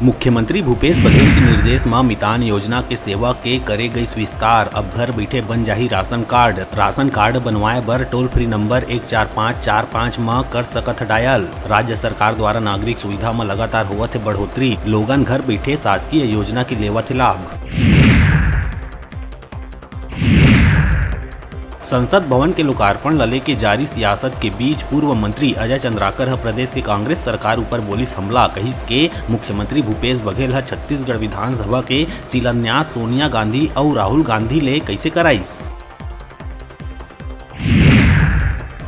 मुख्यमंत्री भूपेश बघेल के निर्देश में मितान योजना के सेवा के करे गई विस्तार। अब घर बैठे बन जाही राशन कार्ड बनवाए बर टोल फ्री नंबर 14545 में कर सकत डायल। राज्य सरकार द्वारा नागरिक सुविधा में लगातार होवत है बढ़ोतरी, लोगन घर बैठे शासकीय योजना की लेवत लाभ। संसद भवन के लोकार्पण लले के जारी सियासत के बीच पूर्व मंत्री अजय चंद्राकर प्रदेश की कांग्रेस सरकार ऊपर बोलिस हमला। कहिस के मुख्यमंत्री भूपेश बघेल छत्तीसगढ़ विधानसभा के शिलान्यास सोनिया गांधी और राहुल गांधी ले कैसे कराइस।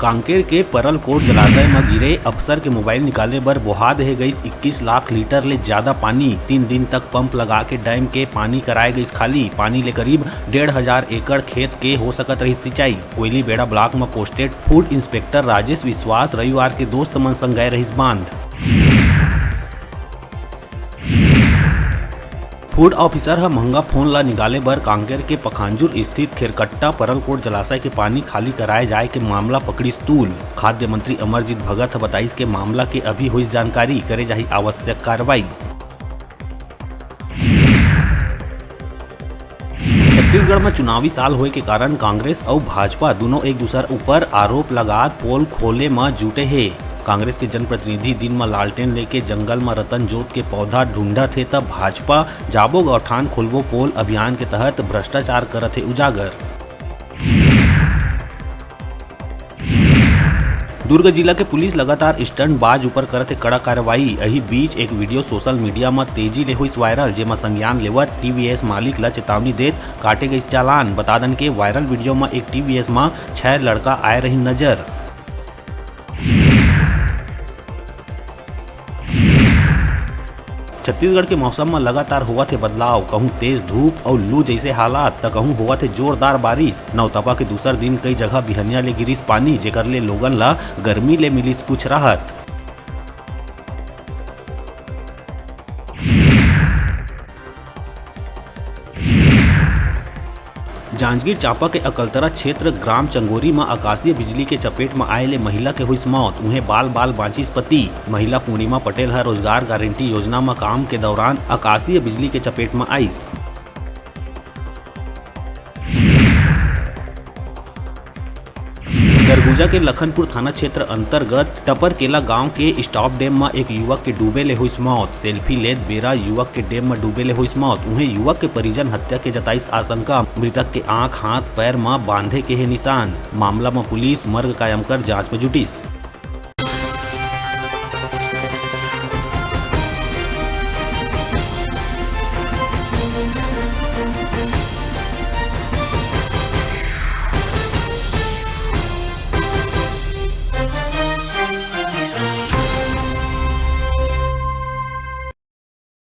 कांकेर के परलकोट जलाशय में गिरे अफसर के मोबाइल निकाले बर बोहा दे गई 21 लाख लीटर ले ज्यादा पानी। 3 दिन तक पंप लगा के डैम के पानी कराए गई खाली। पानी ले करीब 1,500 एकड़ खेत के हो सकत रही सिंचाई। कोयली बेड़ा ब्लॉक में पोस्टेड फूड इंस्पेक्टर राजेश विश्वास रविवार के दोस्त मन संग गए रही बांध। फूड ऑफिसर महंगा फोन ला निकाले बर कांकेर के पखांजूर स्थित खेरकट्टा परलकोट जलाशय के पानी खाली कराए जाए के मामला पकड़ी तूल। खाद्य मंत्री अमरजीत भगत बताइस के मामला के अभी हुई जानकारी करे जाही आवश्यक कार्रवाई। छत्तीसगढ़ में चुनावी साल होए के कारण कांग्रेस और भाजपा दोनों एक दूसर ऊपर आरोप लगात पोल खोले में जुटे है। कांग्रेस के जनप्रतिनिधि दिन में लालटेन लेके जंगल में रतन जोत के पौधा ढूंढत है, तब भाजपा जाबो गौठान खोलबो पोल अभियान के तहत भ्रष्टाचार करत है उजागर। दुर्ग जिला के पुलिस लगातार स्टंट बाज ऊपर करत है कड़ा कार्रवाई। यही बीच एक वीडियो सोशल मीडिया में तेजी ले हुई वायरल, जेमा संज्ञान लेवत टीवीएस मालिक ला चेतावनी देत काटे गई चालान। बता दन के वायरल वीडियो में एक टीवीएस में 6 लड़का आए रही नजर। छत्तीसगढ़ के मौसम में लगातार हुआ थे बदलाव, कहूँ तेज धूप और लू जैसे हालात तो कहूँ हुआ थे जोरदार बारिश। नवतपा के दूसर दिन कई जगह बिहनिया ले गिरिस पानी, जेकर ले लोगन ला गर्मी ले मिलिस कुछ राहत। जांजगीर चांपा के अकलतरा क्षेत्र ग्राम चंगोरी में आकाशीय बिजली के चपेट में आए ले महिला के हुई मौत। उन्हें बाल बाल बांचिस पति। महिला पूर्णिमा पटेल रोजगार गारंटी योजना में काम के दौरान आकाशीय बिजली के चपेट में आईस। सरगुजा के लखनपुर थाना क्षेत्र अंतर्गत टपरकेला गांव के स्टॉप डैम में एक युवक के डूबे ले हुई मौत। सेल्फी लेत बेरा युवक के डैम में डूबे ले हुई मौत। उन्हें युवक के परिजन हत्या के जताइस आशंका। मृतक के आंख हाथ पैर में बांधे के है निशान। मामला में पुलिस मर्ग कायम कर जांच में जुटिस।